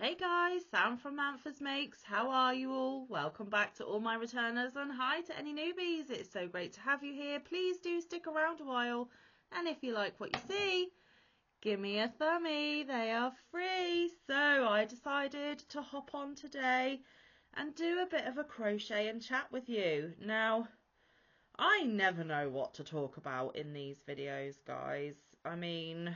Hey guys, Sam from Manfa's Makes. How are you all? Welcome back to all my returners and hi to any newbies. It's so great to have you here. Please do stick around a while. And if you like what you see, give me a thumbie. They are free. So I decided to hop on today and do a bit of a crochet and chat with you. Now, I never know what to talk about in these videos, guys. I mean,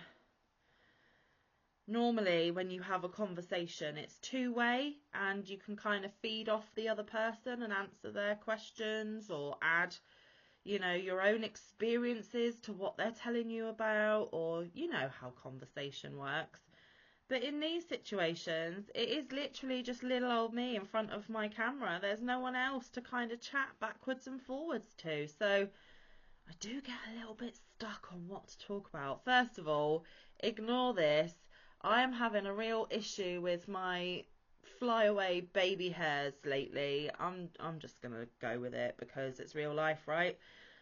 normally when you have a conversation, it's two-way and you can kind of feed off the other person and answer their questions or add, your own experiences to what they're telling you about, or you know how conversation works. But in these situations, it is literally just little old me in front of my camera. There's no one else to kind of chat backwards and forwards to. So I do get a little bit stuck on what to talk about. First of all, ignore this. I am having a real issue with my flyaway baby hairs lately. I'm just going to go with it because it's real life, right?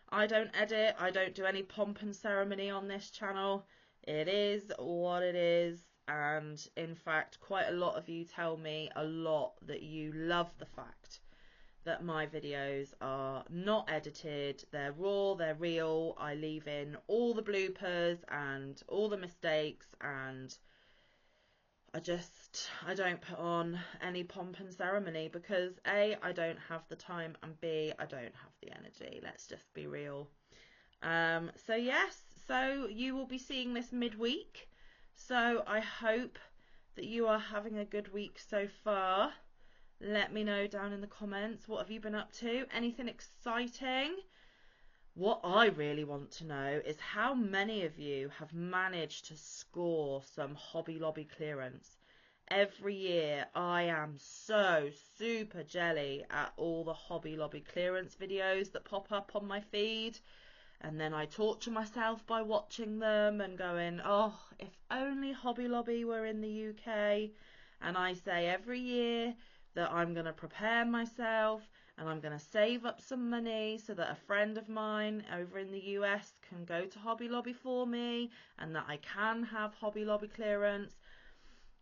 I don't edit. I don't do any pomp and ceremony on this channel. It is what it is. And in fact, quite a lot of you tell me a lot that you love the fact that my videos are not edited, they're raw, they're real. I leave in all the bloopers and all the mistakes, and I don't put on any pomp and ceremony because A, I don't have the time, and B, I don't have the energy. Let's just be real. So yes, so you will be seeing this midweek. So I hope that you are having a good week so far. Let me know down in the comments, what have you been up to? Anything exciting? What I really want to know is how many of you have managed to score some Hobby Lobby clearance. Every year I am so super jelly at all the Hobby Lobby clearance videos that pop up on my feed. And then I torture myself by watching them and going, oh, if only Hobby Lobby were in the UK. And I say every year that I'm going to prepare myself and I'm going to save up some money so that a friend of mine over in the US can go to Hobby Lobby for me and that I can have Hobby Lobby clearance.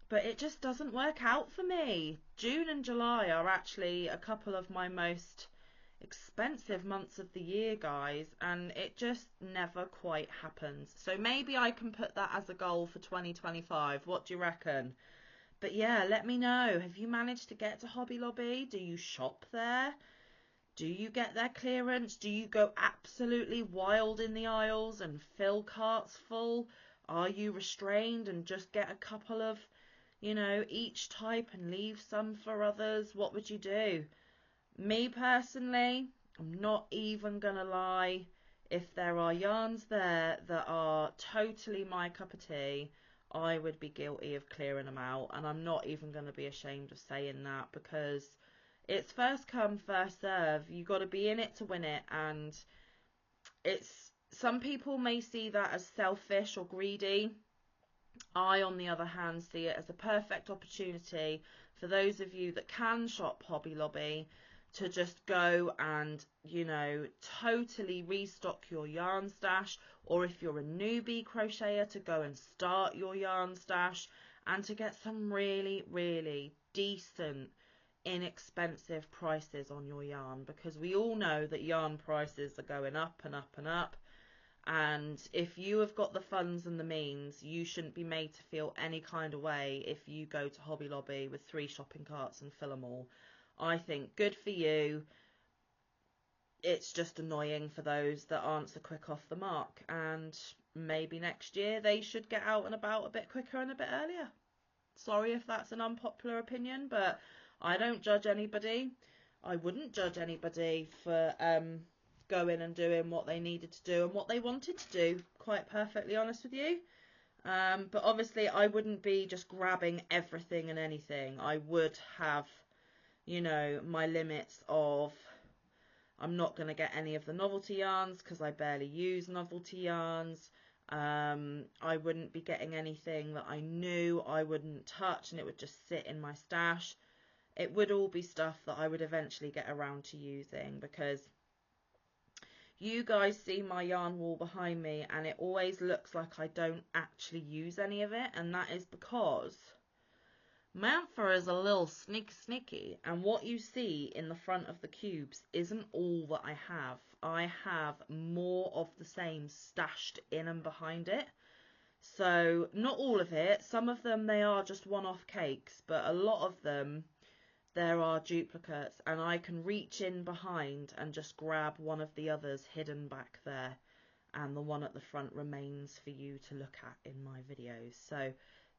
But it just doesn't work out for me. June and July are actually a couple of my most expensive months of the year, guys, and it just never quite happens. So maybe I can put that as a goal for 2025. What do you reckon? But yeah, let me know. Have you managed to get to Hobby Lobby? Do you shop there? Do you get their clearance? Do you go absolutely wild in the aisles and fill carts full? Are you restrained and just get a couple of, each type and leave some for others? What would you do? Me personally, I'm not even gonna lie, if there are yarns there that are totally my cup of tea, I would be guilty of clearing them out, and I'm not even going to be ashamed of saying that because it's first come, first serve. You got to be in it to win it, and some people may see that as selfish or greedy. I, on the other hand, see it as a perfect opportunity for those of you that can shop Hobby Lobby to just go and, totally restock your yarn stash, or if you're a newbie crocheter, to go and start your yarn stash and to get some really, really decent, inexpensive prices on your yarn, because we all know that yarn prices are going up and up and up. And if you have got the funds and the means, you shouldn't be made to feel any kind of way if you go to Hobby Lobby with 3 shopping carts and fill them all. I think good for you. It's just annoying for those that aren't so quick off the mark, and maybe next year they should get out and about a bit quicker and a bit earlier. Sorry if that's an unpopular opinion, but I don't judge anybody. I wouldn't judge anybody for going and doing what they needed to do and what they wanted to do, quite perfectly honest with you. But obviously I wouldn't be just grabbing everything and anything. I would have, my limits of, I'm not going to get any of the novelty yarns because I barely use novelty yarns. I wouldn't be getting anything that I knew I wouldn't touch and it would just sit in my stash. It would all be stuff that I would eventually get around to using, because you guys see my yarn wall behind me and it always looks like I don't actually use any of it, and that is because Manfa is a little sneaky, and what you see in the front of the cubes isn't all that I have. I have more of the same stashed in and behind it. So not all of it. Some of them, they are just one-off cakes, but a lot of them, there are duplicates, and I can reach in behind and just grab one of the others hidden back there, and the one at the front remains for you to look at in my videos. So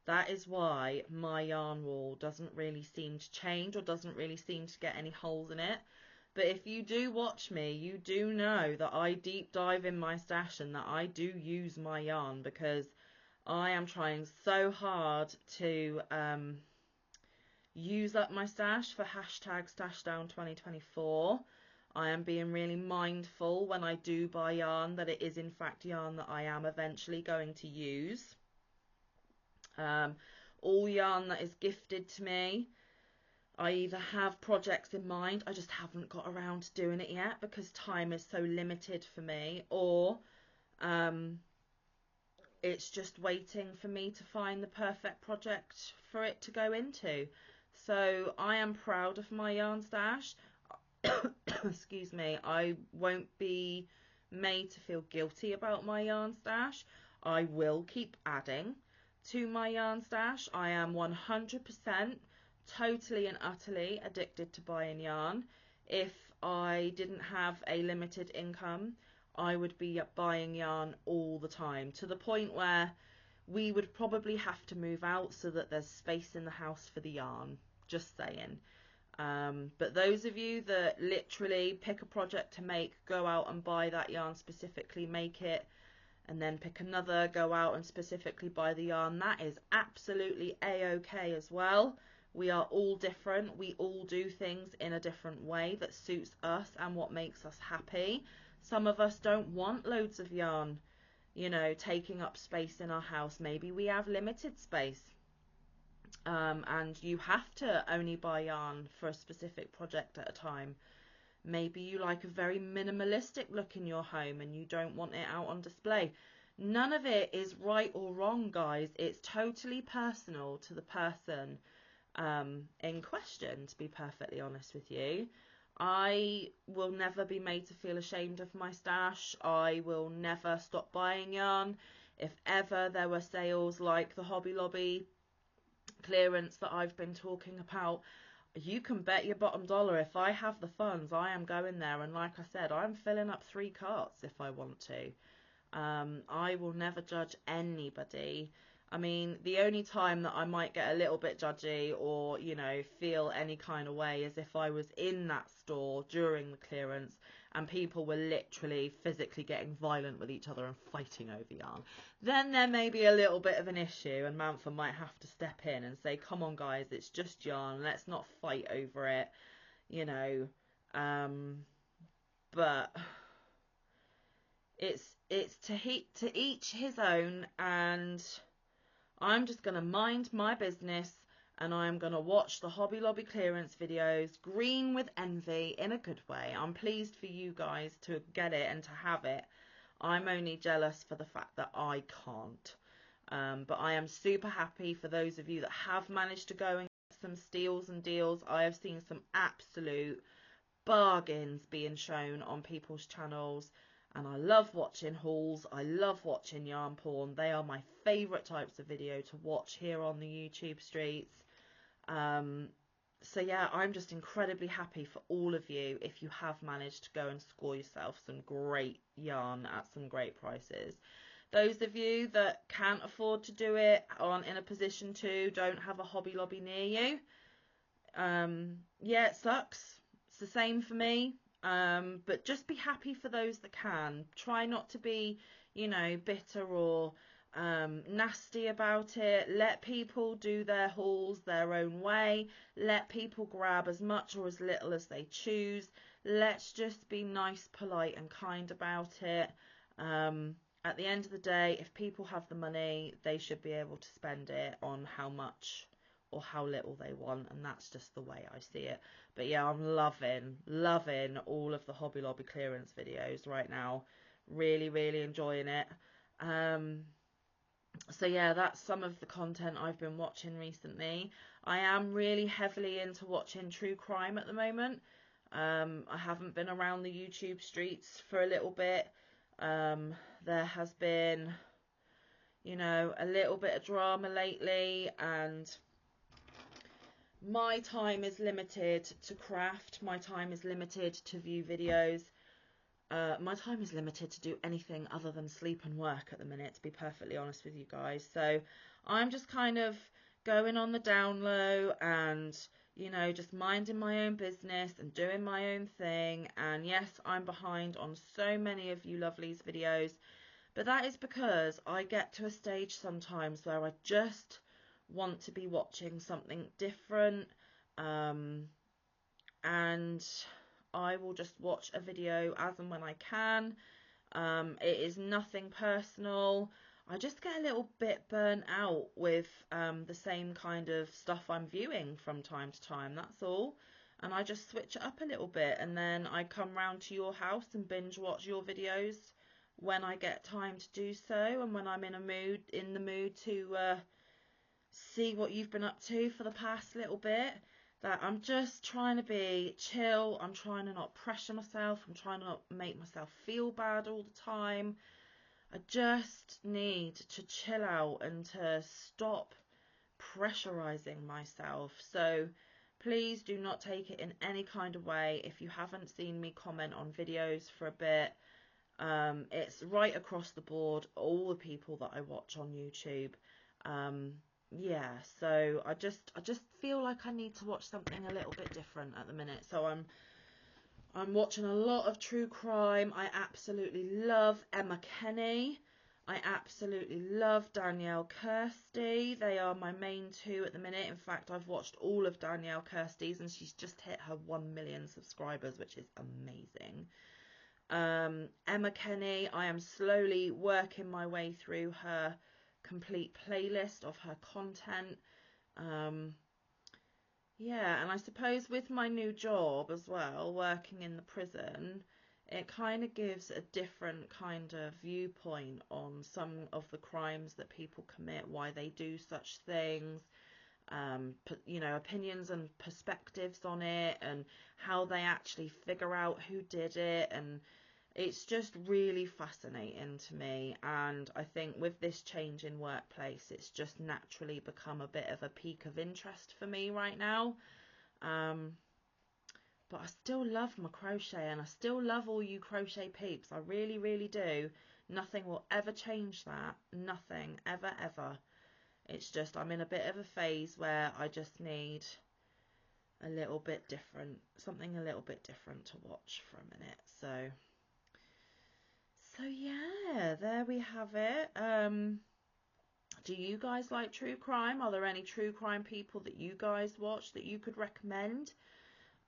that is why my yarn wall doesn't really seem to change, or doesn't really seem to get any holes in it. But if you do watch me, you do know that I deep dive in my stash and that I do use my yarn, because I am trying so hard to use up my stash for hashtag StashDown2024. I am being really mindful when I do buy yarn that it is in fact yarn that I am eventually going to use. All yarn that is gifted to me, I either have projects in mind, I just haven't got around to doing it yet because time is so limited for me, or it's just waiting for me to find the perfect project for it to go into. So I am proud of my yarn stash. Excuse me, I won't be made to feel guilty about my yarn stash. I will keep adding to my yarn stash. I am 100% totally and utterly addicted to buying yarn. If I didn't have a limited income, I would be buying yarn all the time, to the point where we would probably have to move out so that there's space in the house for the yarn. Just saying. But those of you that literally pick a project to make, go out and buy that yarn specifically, make it, and then pick another, go out and specifically buy the yarn, that is absolutely a-okay as well. We are all different. We all do things in a different way that suits us and what makes us happy. Some of us don't want loads of yarn, you know, taking up space in our house. Maybe we have limited space. And you have to only buy yarn for a specific project at a time. Maybe you like a very minimalistic look in your home and you don't want it out on display. None of it is right or wrong, guys. It's totally personal to the person in question, to be perfectly honest with you. I will never be made to feel ashamed of my stash. I will never stop buying yarn. If ever there were sales like the Hobby Lobby clearance that I've been talking about, you can bet your bottom dollar if I have the funds, I am going there. And like I said, I'm filling up 3 carts if I want to. I will never judge anybody. I mean, the only time that I might get a little bit judgy or, you know, feel any kind of way is if I was in that store during the clearance and people were literally physically getting violent with each other and fighting over yarn. Then there may be a little bit of an issue and Manfa might have to step in and say, come on guys, it's just yarn, let's not fight over it, you know. But it's to each his own, and I'm just going to mind my business and I'm going to watch the Hobby Lobby clearance videos, green with envy in a good way. I'm pleased for you guys to get it and to have it. I'm only jealous for the fact that I can't. But I am super happy for those of you that have managed to go and get some steals and deals. I have seen some absolute bargains being shown on people's channels. And I love watching hauls, I love watching yarn porn. They are my favourite types of video to watch here on the YouTube streets. So yeah, I'm just incredibly happy for all of you if you have managed to go and score yourself some great yarn at some great prices. Those of you that can't afford to do it, aren't in a position to, don't have a Hobby Lobby near you, yeah, it sucks. It's the same for me. But just be happy for those that can. Try not to be, you know, bitter or nasty about it. Let people do their hauls their own way. Let people grab as much or as little as they choose. Let's just be nice, polite and kind about it. At the end of the day, if people have the money, they should be able to spend it on how much or how little they want, and that's just the way I see it. But yeah, I'm loving all of the Hobby Lobby clearance videos right now. Really enjoying it. So yeah, that's some of the content I've been watching recently. I am really heavily into watching true crime at the moment. I haven't been around the YouTube streets for a little bit. There has been, you know, a little bit of drama lately, and my time is limited to craft. My time is limited to view videos. My time is limited to do anything other than sleep and work at the minute, to be perfectly honest with you guys. So I'm just kind of going on the down low and, you know, just minding my own business and doing my own thing. And yes, I'm behind on so many of you lovelies' videos, but that is because I get to a stage sometimes where I just want to be watching something different. And I will just watch a video as and when I can. It is nothing personal. I just get a little bit burnt out with the same kind of stuff I'm viewing from time to time, that's all. And I just switch it up a little bit, and then I come round to your house and binge watch your videos when I get time to do so, and when I'm in the mood to see what you've been up to for the past little bit. That I'm just trying to be chill. I'm trying to not pressure myself. I'm trying to not make myself feel bad all the time. I just need to chill out and to stop pressurizing myself. So please do not take it in any kind of way. If you haven't seen me comment on videos for a bit, it's right across the board, all the people that I watch on YouTube. Yeah, so I just feel like I need to watch something a little bit different at the minute. So I'm watching a lot of true crime. I absolutely love Emma Kenny. I absolutely love Danielle Kirsty. They are my main two at the minute. In fact, I've watched all of Danielle Kirsty's and she's just hit her 1 million subscribers, which is amazing. Emma Kenny, I am slowly working my way through her complete playlist of her content. Yeah, and I suppose with my new job as well, working in the prison, it kind of gives a different kind of viewpoint on some of the crimes that people commit, why they do such things, you know, opinions and perspectives on it, and how they actually figure out who did it, and it's just really fascinating to me. And I think with this change in workplace, it's just naturally become a bit of a peak of interest for me right now. But I still love my crochet, and I still love all you crochet peeps. I really, really do. Nothing will ever change that. Nothing, ever, ever. It's just I'm in a bit of a phase where I just need a little bit different, something a little bit different to watch for a minute. So yeah, there we have it. Do you guys like true crime? Are there any true crime people that you guys watch that you could recommend?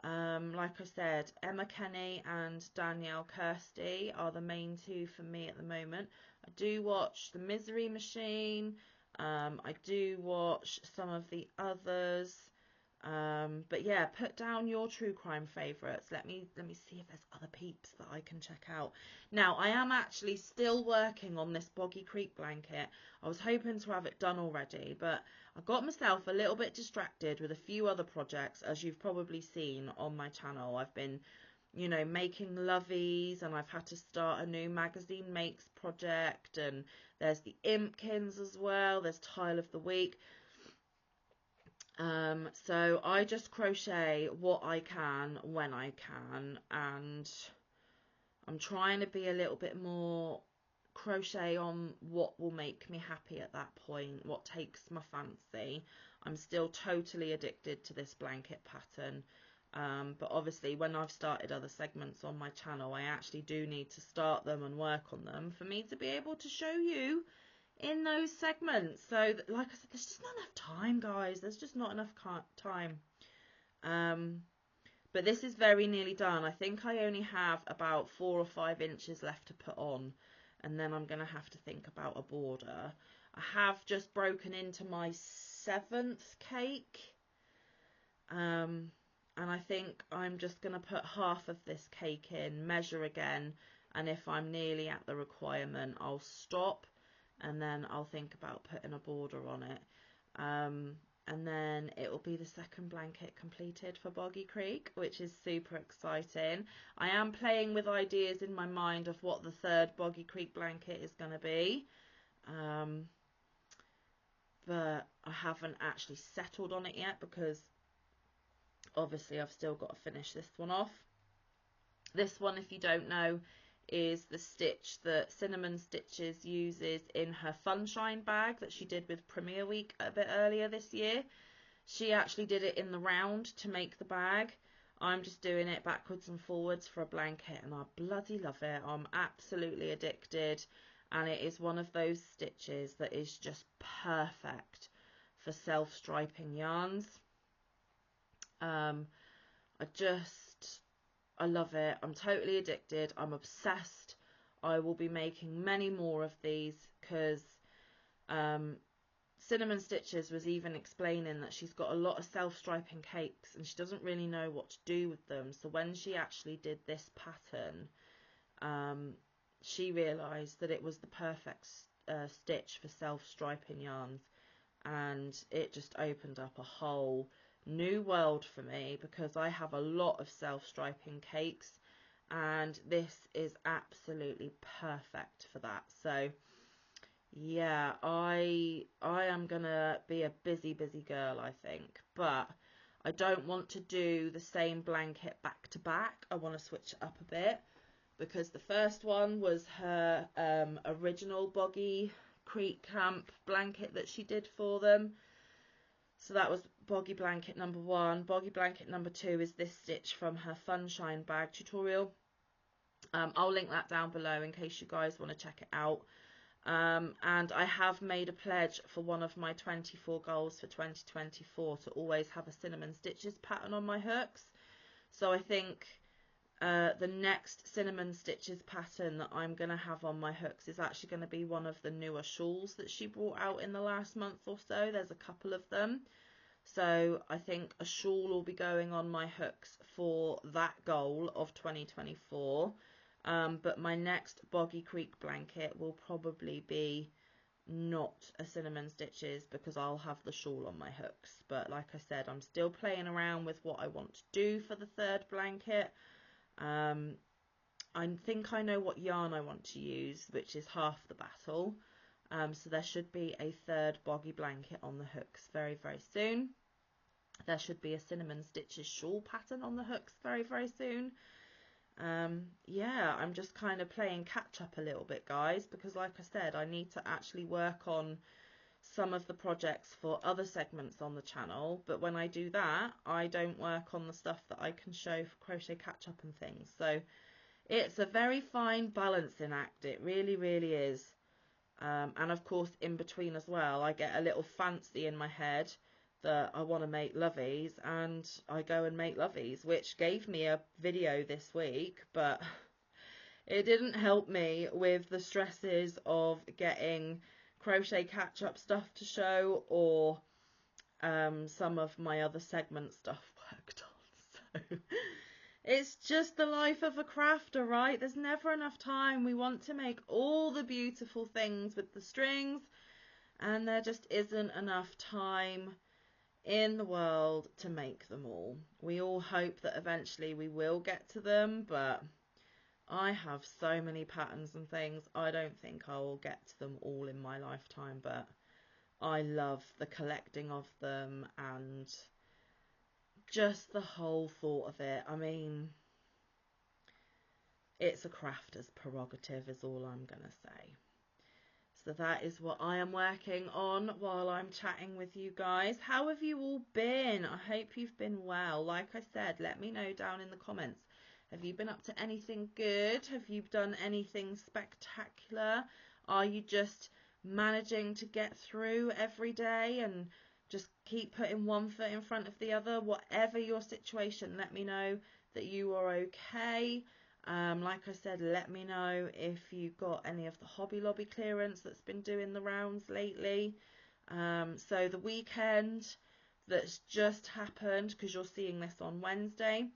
Like I said, Emma Kenny and Danielle Kirsty are the main two for me at the moment. I do watch The Misery Machine. I do watch some of the others. But yeah, put down your true crime favourites. Let me see if there's other peeps that I can check out. Now, I am actually still working on this Boggy Creek blanket. I was hoping to have it done already, but I got myself a little bit distracted with a few other projects, as you've probably seen on my channel. I've been, you know, making lovies, and I've had to start a new magazine makes project, and there's the Impkins as well. There's Tile of the Week. So I just crochet what I can when I can, and I'm trying to be a little bit more crochet on what will make me happy at that point, what takes my fancy. I'm still totally addicted to this blanket pattern, but obviously when I've started other segments on my channel, I actually do need to start them and work on them for me to be able to show you in those segments. So like I said, there's just not enough time, guys. There's just not enough time. But this is very nearly done. I think I only have about 4 or 5 inches left to put on, and then I'm going to have to think about a border. I have just broken into my 7th cake, and I think I'm just going to put half of this cake in, measure again, and if I'm nearly at the requirement, I'll stop and then I'll think about putting a border on it. And then it will be the second blanket completed for Boggy Creek, which is super exciting. I am playing with ideas in my mind of what the third Boggy Creek blanket is going to be, but I haven't actually settled on it yet because obviously I've still got to finish this one off. This one, if you don't know, is the stitch that Cinnamon Stitches uses in her Funshine bag that she did with Premiere Week a bit earlier this year. She actually did it in the round to make the bag. I'm just doing it backwards and forwards for a blanket, and I bloody love it. I'm absolutely addicted, and it is one of those stitches that is just perfect for self-striping yarns. I love it. I'm totally addicted. I'm obsessed. I will be making many more of these because Cinnamon Stitches was even explaining that she's got a lot of self-striping cakes and she doesn't really know what to do with them. So when she actually did this pattern, she realised that it was the perfect stitch for self-striping yarns, and it just opened up a whole new world for me because I have a lot of self-striping cakes, and this is absolutely perfect for that. So yeah, I am gonna be a busy girl, I think, but I don't want to do the same blanket back to back. I want to switch it up a bit because the first one was her original Boggy Creek Camp blanket that she did for them. So that was Boggy Blanket number 1. Boggy Blanket number 2 is this stitch from her Funshine bag tutorial. I'll link that down below in case you guys want to check it out. And I have made a pledge for one of my 24 goals for 2024 to always have a Cinnamon Stitches pattern on my hooks. So I think the next Cinnamon Stitches pattern that I'm going to have on my hooks is actually going to be one of the newer shawls that she brought out in the last month or so. There's a couple of them. So I think a shawl will be going on my hooks for that goal of 2024. But my next Boggy Creek blanket will probably be not a Cinnamon Stitches because I'll have the shawl on my hooks. But like I said, I'm still playing around with what I want to do for the third blanket. I think I know what yarn I want to use, which is half the battle. So there should be a third Boggy blanket on the hooks very soon. There should be a Cinnamon Stitches shawl pattern on the hooks very soon. Yeah, I'm just kind of playing catch up a little bit, guys, because like I said, I need to actually work on some of the projects for other segments on the channel, but when I do that, I don't work on the stuff that I can show for Crochet Catch Up and things. So it's a very fine balancing act, it really is. And of course in between as well, I get a little fancy in my head that I want to make lovies, and I go and make lovies, which gave me a video this week, but it didn't help me with the stresses of getting Crochet Catch Up stuff to show, or some of my other segment stuff worked on. So it's just the life of a crafter, right? There's never enough time. We want to make all the beautiful things with the strings, and there just isn't enough time in the world to make them all. We all hope that eventually we will get to them, but I have so many patterns and things, I don't think I will get to them all in my lifetime, but I love the collecting of them and just the whole thought of it. I mean, it's a crafter's prerogative is all I'm gonna say. So that is what I am working on while I'm chatting with you guys. How have you all been? I hope you've been well. Like I said, let me know down in the comments. Have you been up to anything good? Have you done anything spectacular? Are you just managing to get through every day and just keep putting one foot in front of the other? Whatever your situation, let me know that you are okay. Like I said, let me know if you got any of the Hobby Lobby clearance that's been doing the rounds lately. So the weekend that's just happened, because you're seeing this on Wednesday,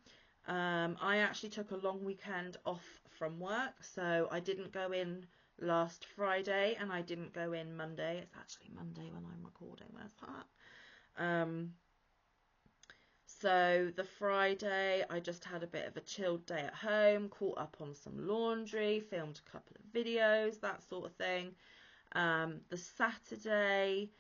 I actually took a long weekend off from work, so I didn't go in last Friday, and I didn't go in Monday. It's actually Monday when I'm recording. Where's that? So the Friday, I just had a bit of a chilled day at home, caught up on some laundry, filmed a couple of videos, that sort of thing. The Saturday,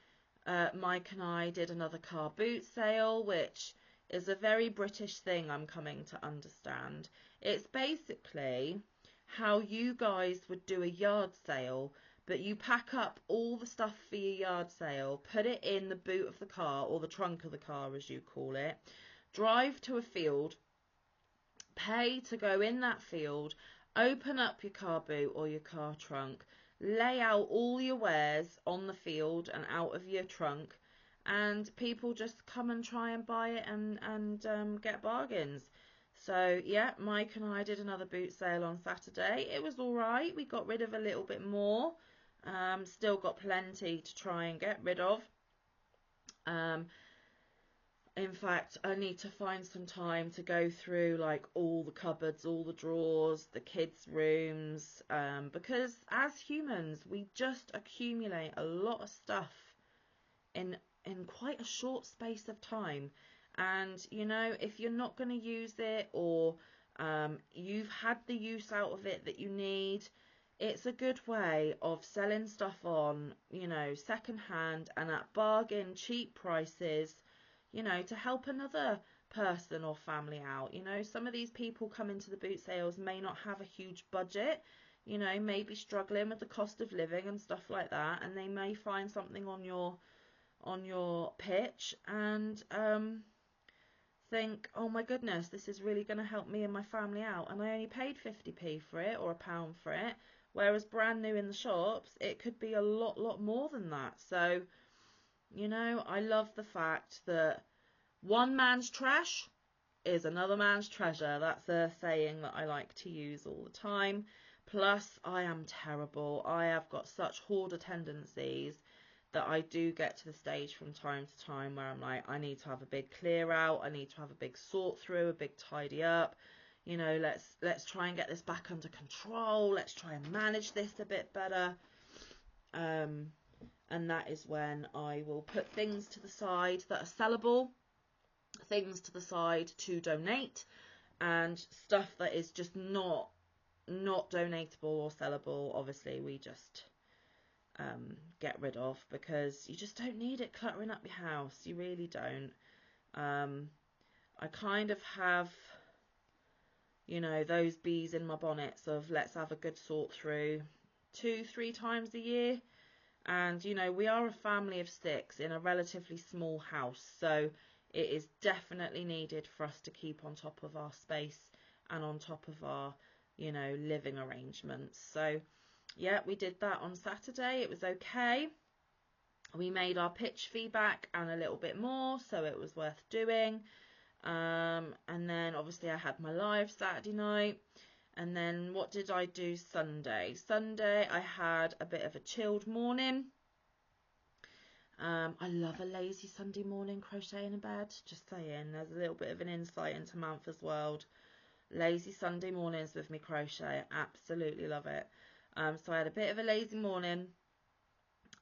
Mike and I did another car boot sale, which is a very British thing I'm coming to understand. It's basically how you guys would do a yard sale, but you pack up all the stuff for your yard sale, put it in the boot of the car, or the trunk of the car as you call it, drive to a field, pay to go in that field, open up your car boot or your car trunk, lay out all your wares on the field and out of your trunk, and people just come and try and buy it and get bargains. So yeah, Mike and I did another boot sale on Saturday. It was all right. We got rid of a little bit more. Still got plenty to try and get rid of. In fact, I need to find some time to go through like all the cupboards, all the drawers, the kids' rooms, because as humans, we just accumulate a lot of stuff in quite a short space of time. And you know, if you're not going to use it, or you've had the use out of it that you need, it's a good way of selling stuff on, you know, second hand and at bargain cheap prices, you know, to help another person or family out. You know, some of these people come into the boot sales may not have a huge budget, you know, may be struggling with the cost of living and stuff like that, and they may find something on your pitch and think, oh my goodness, this is really going to help me and my family out, and I only paid 50p for it or £1 for it, whereas brand new in the shops it could be a lot more than that. So, you know, I love the fact that one man's trash is another man's treasure. That's a saying that I like to use all the time. Plus, I am terrible. I have got such hoarder tendencies that I do get to the stage from time to time where I'm like, I need to have a big clear out. I need to have a big sort through, a big tidy up. You know, let's try and get this back under control. Let's try and manage this a bit better. And that is when I will put things to the side that are sellable, things to the side to donate, and stuff that is just not donatable or sellable, obviously we just get rid of, because you just don't need it cluttering up your house. You really don't. I kind of have, you know, those bees in my bonnets of let's have a good sort through 2-3 times a year. And, you know, we are a family of 6 in a relatively small house, so it is definitely needed for us to keep on top of our space and on top of our, you know, living arrangements. So, yeah, we did that on Saturday. It was okay. We made our pitch feedback and a little bit more, so it was worth doing. And then, obviously, I had my live Saturday night. And then what did I do Sunday? Sunday I had a bit of a chilled morning. I love a lazy Sunday morning crocheting in bed. Just saying, there's a little bit of an insight into Manfa's world. Lazy Sunday mornings with me crochet. Absolutely love it. So I had a bit of a lazy morning.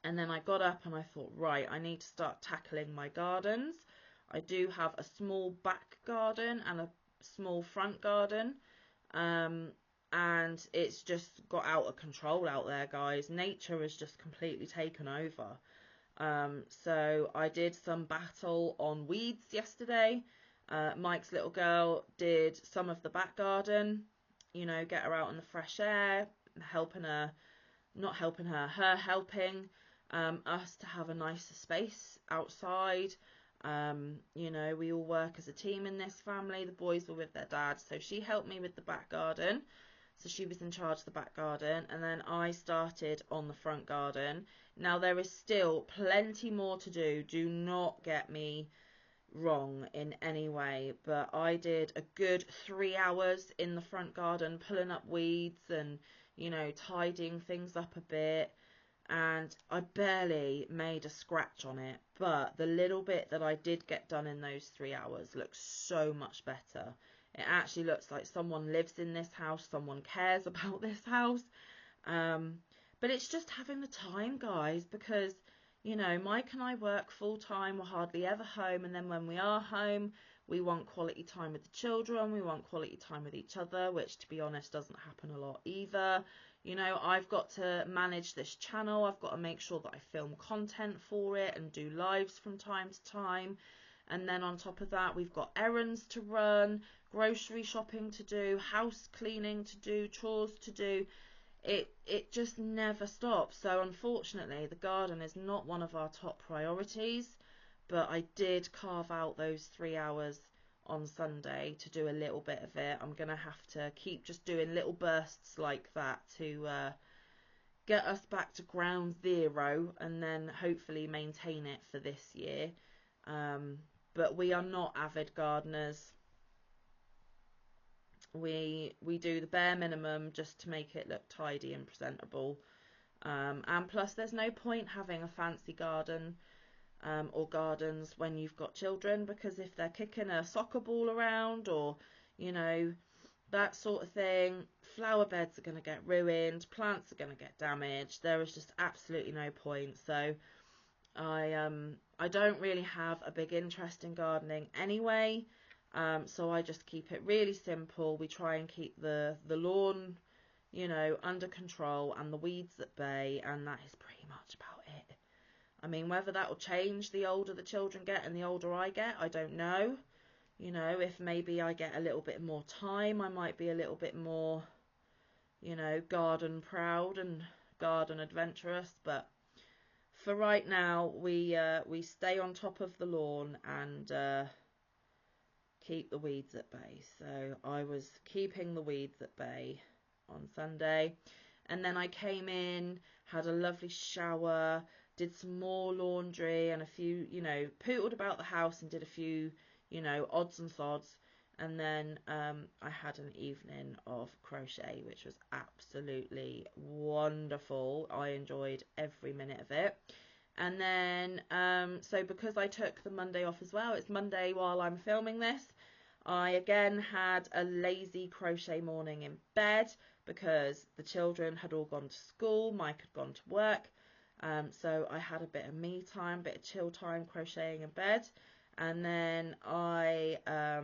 And then I got up and I thought, right, I need to start tackling my gardens. I do have a small back garden and a small front garden. And it's just got out of control out there, guys. Nature has just completely taken over. So I did some battle on weeds yesterday. Mike's little girl did some of the back garden, you know, get her out in the fresh air, helping her helping us to have a nicer space outside. You know, we all work as a team in this family. The boys were with their dad, so she helped me with the back garden. So she was in charge of the back garden, and then I started on the front garden. Now there is still plenty more to do. Do not get me wrong in any way, but I did a good 3 hours in the front garden pulling up weeds and, you know, tidying things up a bit. And I barely made a scratch on it, but the little bit that I did get done in those 3 hours looks so much better. It actually looks like someone lives in this house, someone cares about this house. But it's just having the time, guys, because, you know, Mike and I work full time. We're hardly ever home. And then when we are home, we want quality time with the children. We want quality time with each other, which, to be honest, doesn't happen a lot either. You know, I've got to manage this channel. I've got to make sure that I film content for it and do lives from time to time. And then on top of that, we've got errands to run, grocery shopping to do, house cleaning to do, chores to do. It just never stops. So unfortunately, the garden is not one of our top priorities, but I did carve out those 3 hours on Sunday to do a little bit of it. I'm going to have to keep just doing little bursts like that to get us back to ground zero, and then hopefully maintain it for this year. But we are not avid gardeners. We do the bare minimum just to make it look tidy and presentable. And plus, there's no point having a fancy garden or gardens when you've got children, because if they're kicking a soccer ball around, or, you know, that sort of thing, flower beds are going to get ruined, plants are going to get damaged. There is just absolutely no point. So I don't really have a big interest in gardening anyway. So I just keep it really simple. We try and keep the lawn, you know, under control and the weeds at bay, and that is pretty much about it. I mean, whether that will change the older the children get and the older I get, I don't know. You know, if maybe I get a little bit more time, I might be a little bit more, you know, garden proud and garden adventurous. But for right now, we stay on top of the lawn and keep the weeds at bay. So I was keeping the weeds at bay on Sunday, and then I came in, had a lovely shower, did some more laundry and a few, you know, pootled about the house and did a few, you know, odds and sods. And then I had an evening of crochet, which was absolutely wonderful. I enjoyed every minute of it. And then, so because I took the Monday off as well, it's Monday while I'm filming this, I again had a lazy crochet morning in bed because the children had all gone to school, Mike had gone to work. So I had a bit of me time, a bit of chill time crocheting in bed. And then I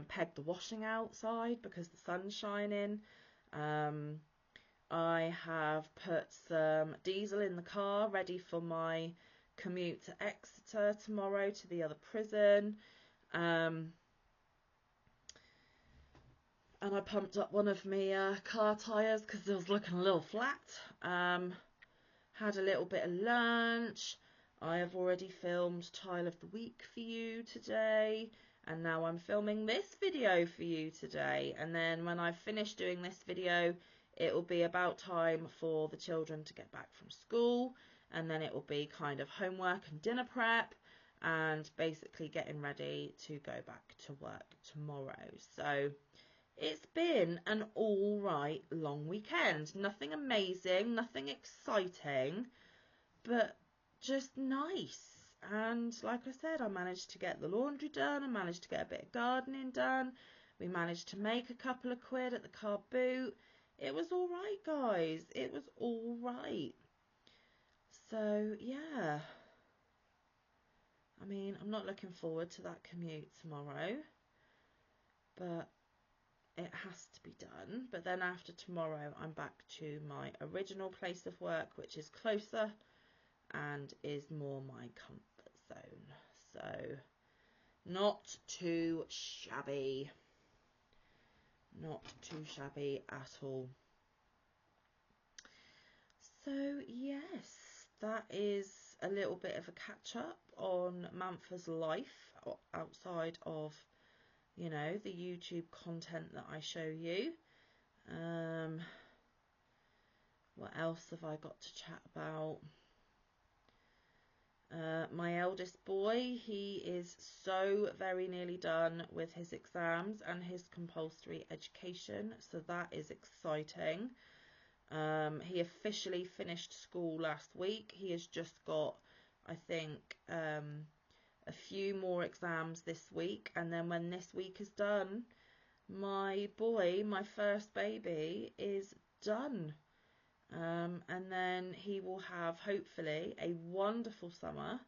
pegged the washing outside because the sun's shining. I have put some diesel in the car ready for my commute to Exeter tomorrow to the other prison. And I pumped up one of my car tyres because it was looking a little flat. Had a little bit of lunch. I have already filmed Tile of the Week for you today, and now I'm filming this video for you today. And then when I've finished doing this video, it will be about time for the children to get back from school, and then it will be kind of homework and dinner prep and basically getting ready to go back to work tomorrow. So it's been an all right long weekend. Nothing amazing, nothing exciting, but just nice. And like I said, I managed to get the laundry done, I managed to get a bit of gardening done, we managed to make a couple of quid at the car boot. It was all right, guys. It was all right. So yeah, I mean, I'm not looking forward to that commute tomorrow, but it has to be done. But then after tomorrow, I'm back to my original place of work, which is closer and is more my comfort zone. So not too shabby. Not too shabby at all. So yes, that is a little bit of a catch up on Manfa's life outside of, you know, the YouTube content that I show you. What else have I got to chat about? My eldest boy, he is so very nearly done with his exams and his compulsory education, so that is exciting. He officially finished school last week. He has just got, I think, a few more exams this week, and then when this week is done, my boy, my first baby, is done. And then he will have hopefully a wonderful summer,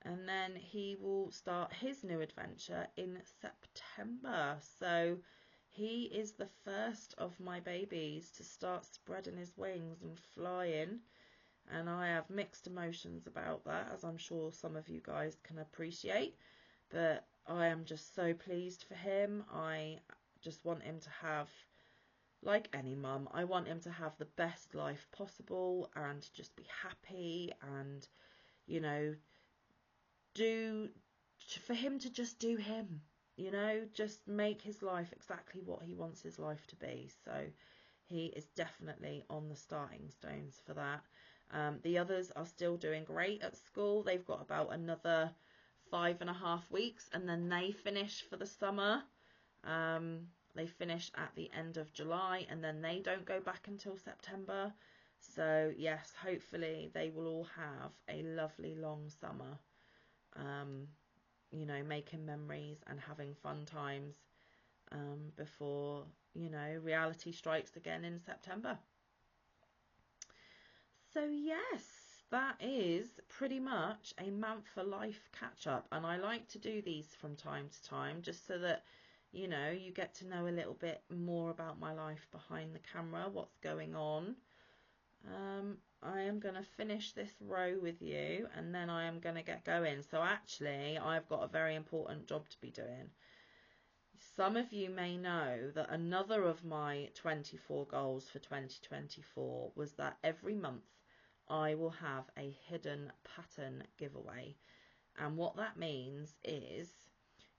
and then he will start his new adventure in September. So he is the first of my babies to start spreading his wings and flying, and I have mixed emotions about that, as I'm sure some of you guys can appreciate. But I am just so pleased for him. I just want him to have, like any mum, I want him to have the best life possible and just be happy, and, you know, for him to just do him, you know, just make his life exactly what he wants his life to be. So he is definitely on the starting stones for that. The others are still doing great at school. They've got about another 5.5 weeks, and then they finish for the summer. They finish at the end of July, and then they don't go back until September. So yes, hopefully they will all have a lovely long summer, you know, making memories and having fun times, before, you know, reality strikes again in September. So yes, that is pretty much a Manfa life catch up, and I like to do these from time to time just so that, you know, you get to know a little bit more about my life behind the camera, what's going on. I am going to finish this row with you, and then I am going to get going. So actually I've got a very important job to be doing. Some of you may know that another of my 24 goals for 2024 was that every month I will have a hidden pattern giveaway. And what that means is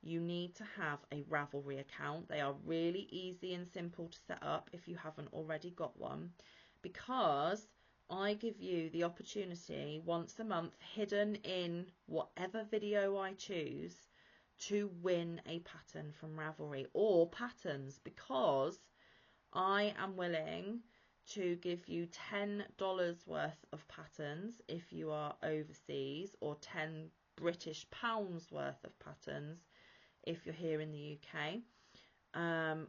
you need to have a Ravelry account. They are really easy and simple to set up if you haven't already got one, because I give you the opportunity once a month, hidden in whatever video I choose, to win a pattern from Ravelry, or patterns, because I am willing to give you $10 worth of patterns if you are overseas, or £10 British worth of patterns if you're here in the UK.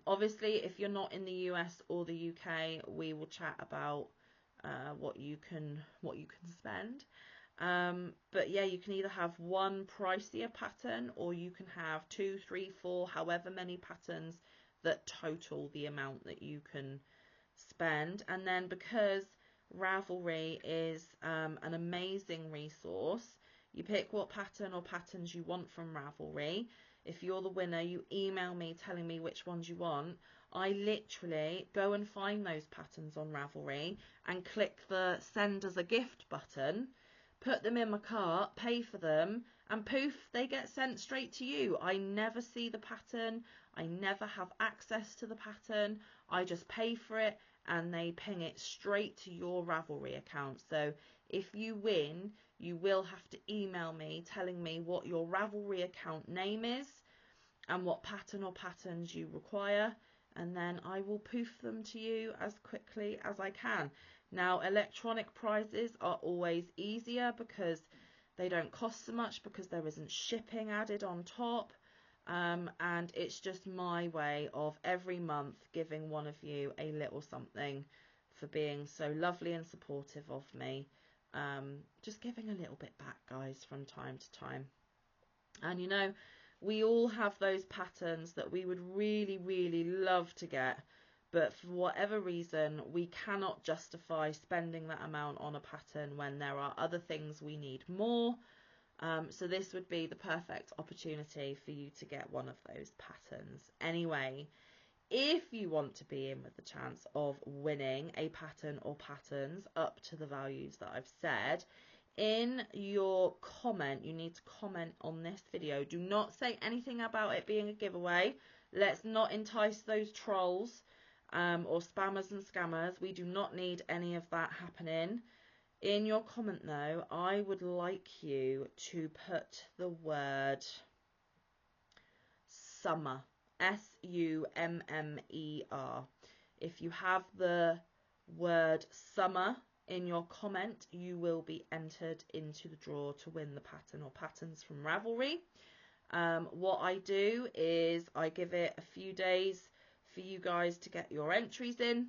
Obviously, if you're not in the US or the UK, we will chat about what you can spend. But yeah, you can either have one pricier pattern, or you can have 2, 3, 4, however many patterns that total the amount that you can spend. And then, because Ravelry is an amazing resource, you pick what pattern or patterns you want from Ravelry. If you're the winner, you email me telling me which ones you want. I literally go and find those patterns on Ravelry and click the send as a gift button, put them in my cart, pay for them, and poof, they get sent straight to you. I never see the pattern. I never have access to the pattern. I just pay for it, and they ping it straight to your Ravelry account. So if you win, you will have to email me telling me what your Ravelry account name is and what pattern or patterns you require, and then I will poof them to you as quickly as I can. Now, electronic prizes are always easier because they don't cost so much, because there isn't shipping added on top. And it's just my way of every month giving one of you a little something for being so lovely and supportive of me. Just giving a little bit back, guys, from time to time. And you know, we all have those patterns that we would really, really love to get, but for whatever reason, we cannot justify spending that amount on a pattern when there are other things we need more. So this would be the perfect opportunity for you to get one of those patterns. Anyway, if you want to be in with the chance of winning a pattern or patterns up to the values that I've said, in your comment, you need to comment on this video. Do not say anything about it being a giveaway. Let's not entice those trolls or spammers and scammers. We do not need any of that happening. In your comment, though, I would like you to put the word summer, SUMMER. If you have the word summer in your comment, you will be entered into the draw to win the pattern or patterns from Ravelry. What I do is I give it a few days for you guys to get your entries in.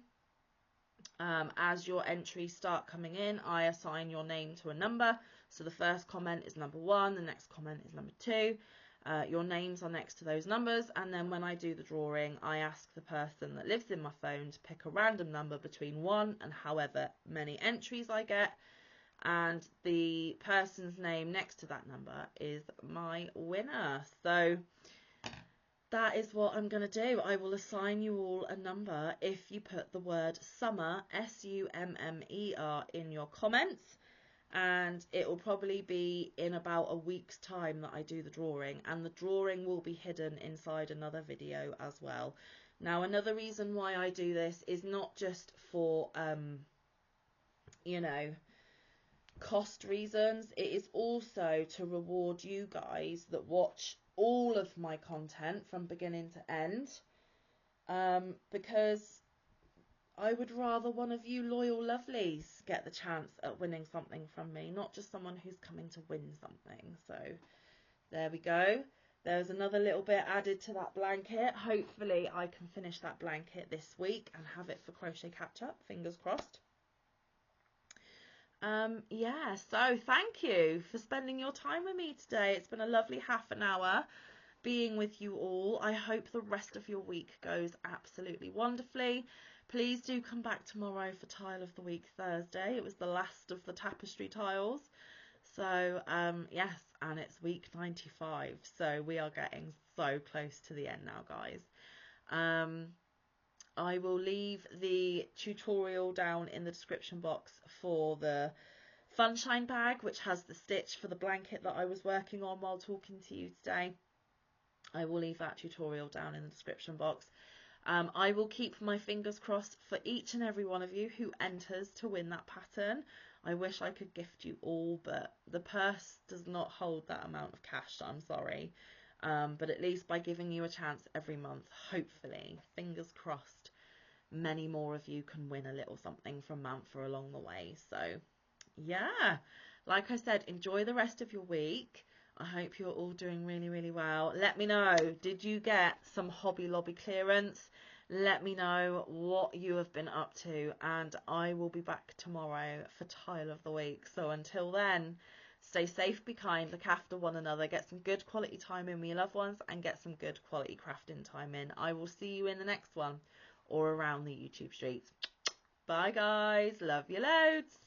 As your entries start coming in, I assign your name to a number. So the first comment is number 1, the next comment is number 2. Your names are next to those numbers, and then when I do the drawing, I ask the person that lives in my phone to pick a random number between 1 and however many entries I get, and the person's name next to that number is my winner. So that is what I'm going to do. I will assign you all a number if you put the word summer, SUMMER, in your comments, and it will probably be in about a week's time that I do the drawing, and the drawing will be hidden inside another video as well. Now, another reason why I do this is not just for you know, cost reasons. It is also to reward you guys that watch all of my content from beginning to end, because I would rather one of you loyal lovelies get the chance at winning something from me, not just someone who's coming to win something. So there we go. There's another little bit added to that blanket. Hopefully I can finish that blanket this week and have it for Crochet Catch Up, fingers crossed. Yeah, so thank you for spending your time with me today. It's been a lovely half an hour being with you all. I hope the rest of your week goes absolutely wonderfully. Please do come back tomorrow for Tile of the Week Thursday. It was the last of the tapestry tiles. So, yes, and it's week 95. So we are getting so close to the end now, guys. I will leave the tutorial down in the description box for the Funshine bag, which has the stitch for the blanket that I was working on while talking to you today. I will leave that tutorial down in the description box. I will keep my fingers crossed for each and every one of you who enters to win that pattern. I wish I could gift you all, but the purse does not hold that amount of cash, I'm sorry. But at least by giving you a chance every month, hopefully, fingers crossed, many more of you can win a little something from Manfa along the way. So yeah, like I said, enjoy the rest of your week. I hope you're all doing really, really well. Let me know, did you get some Hobby Lobby clearance? Let me know what you have been up to, and I will be back tomorrow for Tile of the Week. So until then, stay safe, be kind, look after one another, get some good quality time in with your loved ones, and get some good quality crafting time in. I will see you in the next one or around the YouTube streets. Bye guys, love you loads.